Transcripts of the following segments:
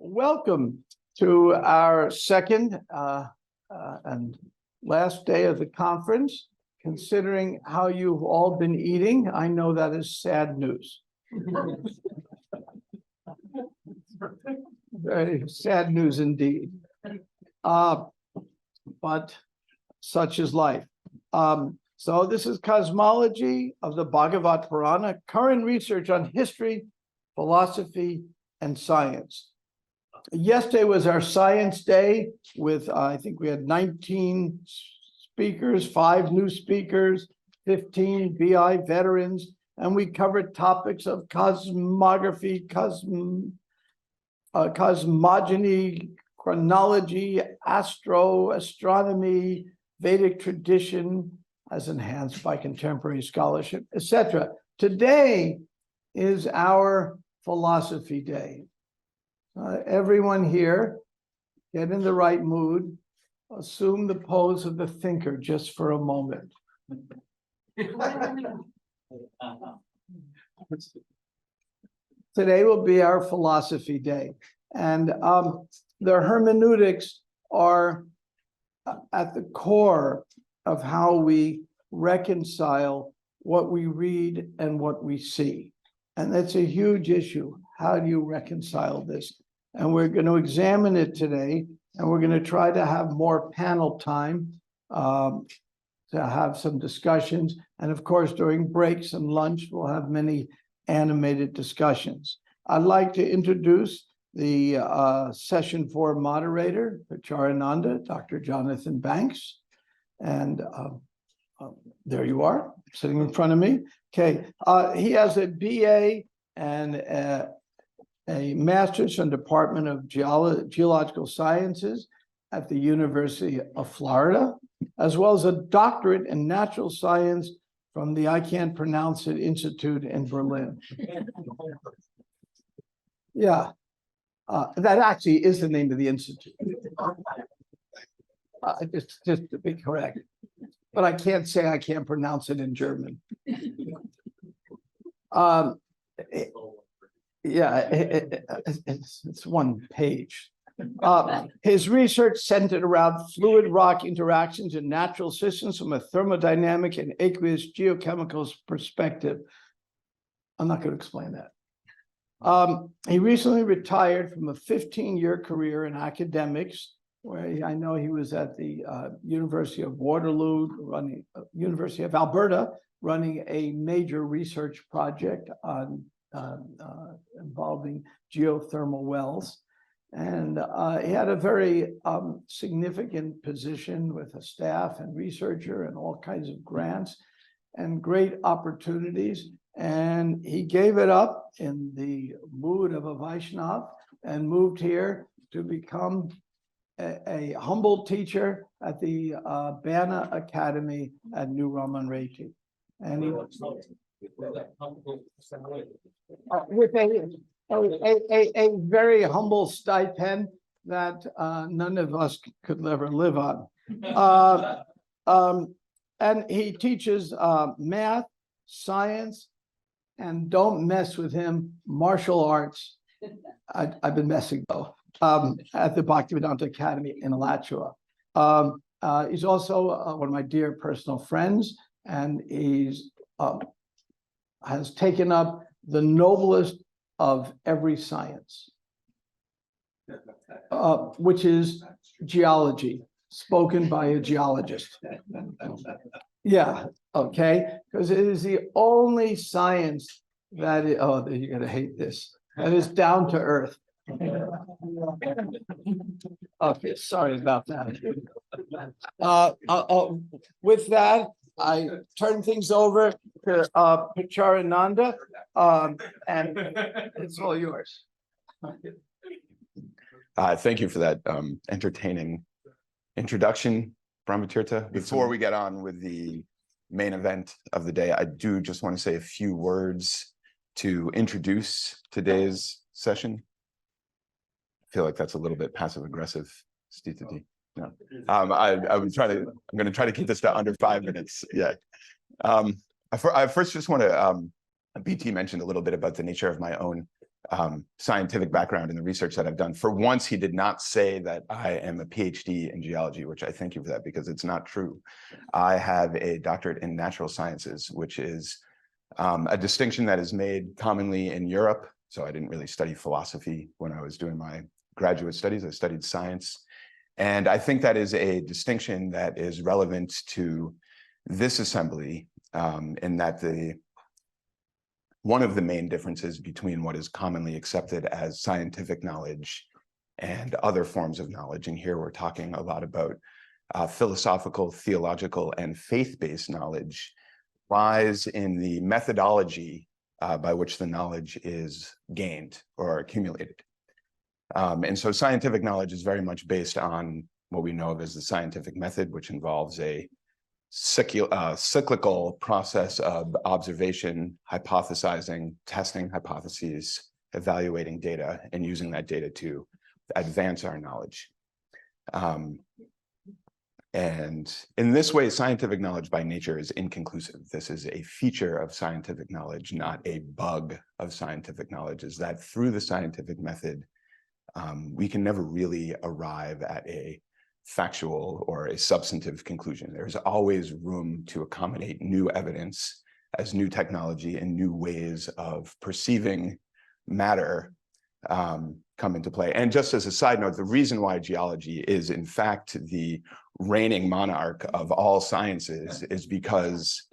Welcome to our second and last day of the conference. Considering how you've all been eating, I know that is sad news. Very sad news indeed. But such is life. So this is Cosmology of the Bhagavad Purana, current research on history, philosophy, and science. Yesterday was our science day with, I think we had 19 speakers, 5 new speakers, 15 BI veterans, and we covered topics of cosmography, cosmogony, chronology, astronomy, Vedic tradition as enhanced by contemporary scholarship, etc. Today is our philosophy day. Everyone here, get in the right mood, assume the pose of the thinker just for a moment. Today will be our philosophy day. And the hermeneutics are at the core of how we reconcile what we read and what we see. And that's a huge issue. How do you reconcile this? And we're going to examine it today, and we're going to try to have more panel time to have some discussions. And of course, during breaks and lunch, we'll have many animated discussions. I'd like to introduce the session 4 moderator, Pacharananda, Dr. Jonathan Banks. And there you are, sitting in front of me. Okay, he has a BA and a master's from Department of Geological Sciences at the University of Florida, as well as a doctorate in natural science from the I Can't Pronounce It Institute in Berlin. Yeah, that actually is the name of the institute. Just to be correct, but I can't say I can't pronounce it in German. It's one page. His research centered around fluid rock interactions in natural systems from a thermodynamic and aqueous geochemical perspective. I'm not going to explain that. He recently retired from a 15-year career in academics, where I know he was at the University of Waterloo, University of Alberta, running a major research project on involving geothermal wells. And he had a very significant position with a staff and researcher and all kinds of grants and great opportunities. And he gave it up in the mood of a Vaishnav and moved here to become a humble teacher at the Bana Academy at New Raman-Reti. And he with a very humble stipend that none of us could ever live on. And he teaches math, science, and don't mess with him, martial arts. I've been messing though, at the Bhaktivedanta Academy in Alachua. He's also one of my dear personal friends, and he's has taken up the noblest of every science, which is geology, spoken by a geologist. Yeah, okay, because it is the only science that is, oh, you're going to hate this, that is down to earth. Okay, sorry about that. With that, I turn things over to Pacharananda, and it's all yours. Thank you for that entertaining introduction, Brahmatirtha. Before we get on with the main event of the day, I do just want to say a few words to introduce today's session. I feel like that's a little bit passive aggressive, Stithati. No, I'm going to try to keep this to under 5 minutes. Yeah. I first just want to, BT mentioned a little bit about the nature of my own scientific background in the research that I've done. For once, he did not say that I am a PhD in geology, which I thank you for that, because it's not true. I have a doctorate in natural sciences, which is a distinction that is made commonly in Europe. So I didn't really study philosophy when I was doing my graduate studies. I studied science. And I think that is a distinction that is relevant to this assembly, in that one of the main differences between what is commonly accepted as scientific knowledge and other forms of knowledge, and here we're talking a lot about philosophical, theological, and faith-based knowledge, lies in the methodology by which the knowledge is gained or accumulated. And so scientific knowledge is very much based on what we know of as the scientific method, which involves a cyclical process of observation, hypothesizing, testing hypotheses, evaluating data, and using that data to advance our knowledge. And in this way, scientific knowledge by nature is inconclusive. This is a feature of scientific knowledge, not a bug of scientific knowledge, is that through the scientific method, we can never really arrive at a factual or a substantive conclusion. There's always room to accommodate new evidence as new technology and new ways of perceiving matter come into play. And just as a side note, the reason why geology is in fact the reigning monarch of all sciences is because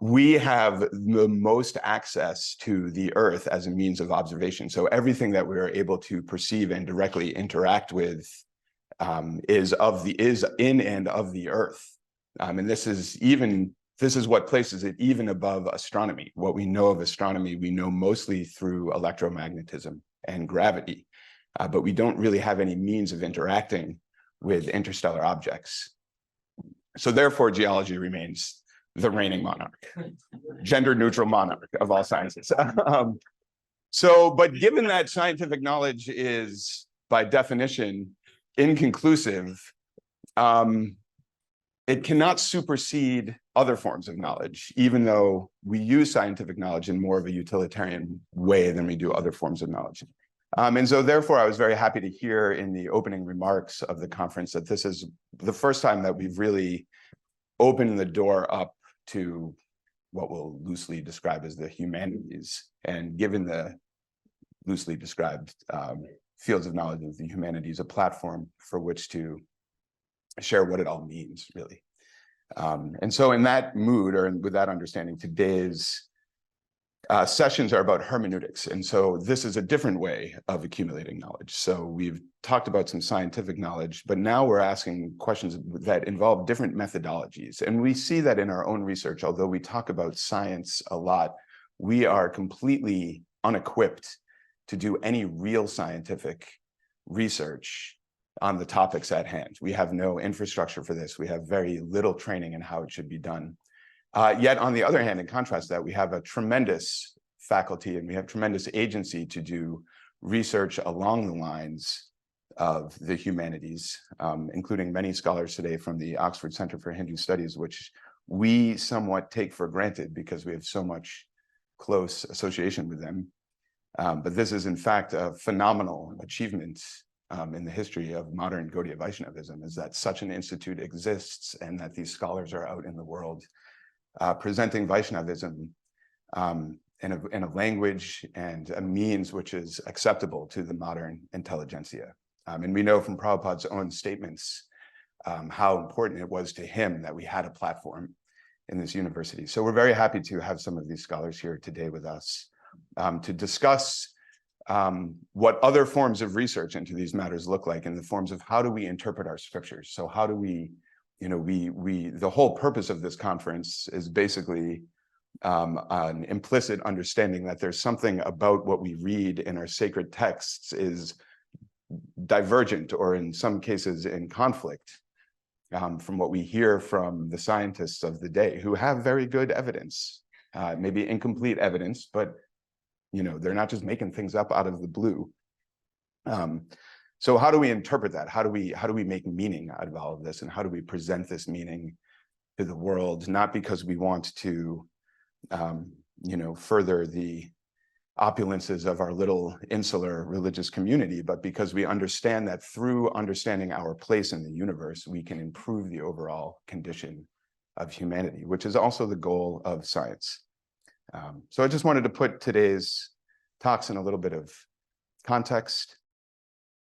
we have the most access to the earth as a means of observation. So everything that we are able to perceive and directly interact with is in and of the earth. And this is what places it even above astronomy. What we know of astronomy, we know mostly through electromagnetism and gravity, but we don't really have any means of interacting with interstellar objects. So therefore, geology remains the reigning monarch, gender neutral monarch of all sciences. But given that scientific knowledge is by definition inconclusive, it cannot supersede other forms of knowledge, even though we use scientific knowledge in more of a utilitarian way than we do other forms of knowledge. And so therefore, I was very happy to hear in the opening remarks of the conference that this is the first time that we've really opened the door up to what we'll loosely describe as the humanities, and given the loosely described fields of knowledge of the humanities, a platform for which to share what it all means, really. And so in that mood, or with that understanding, today's sessions are about hermeneutics. And so this is a different way of accumulating knowledge. So we've talked about some scientific knowledge, but now we're asking questions that involve different methodologies. And we see that in our own research, although we talk about science a lot, we are completely unequipped to do any real scientific research on the topics at hand. We have no infrastructure for this. We have very little training in how it should be done. Yet on the other hand, in contrast to that, we have a tremendous faculty and we have tremendous agency to do research along the lines of the humanities, including many scholars today from the Oxford Center for Hindu Studies, which we somewhat take for granted because we have so much close association with them. But this is in fact a phenomenal achievement in the history of modern Gaudiya Vaishnavism, is that such an institute exists and that these scholars are out in the world presenting Vaishnavism in a language and a means which is acceptable to the modern intelligentsia. And we know from Prabhupada's own statements how important it was to him that we had a platform in this university. So we're very happy to have some of these scholars here today with us to discuss what other forms of research into these matters look like in the forms of how do we interpret our scriptures. So how do we, the whole purpose of this conference is basically an implicit understanding that there's something about what we read in our sacred texts is divergent, or in some cases in conflict from what we hear from the scientists of the day, who have very good evidence, maybe incomplete evidence, but they're not just making things up out of the blue. So how do we interpret that? How do we make meaning out of all of this? And how do we present this meaning to the world? Not because we want to, further the opulences of our little insular religious community, but because we understand that through understanding our place in the universe, we can improve the overall condition of humanity, which is also the goal of science. So I just wanted to put today's talks in a little bit of context.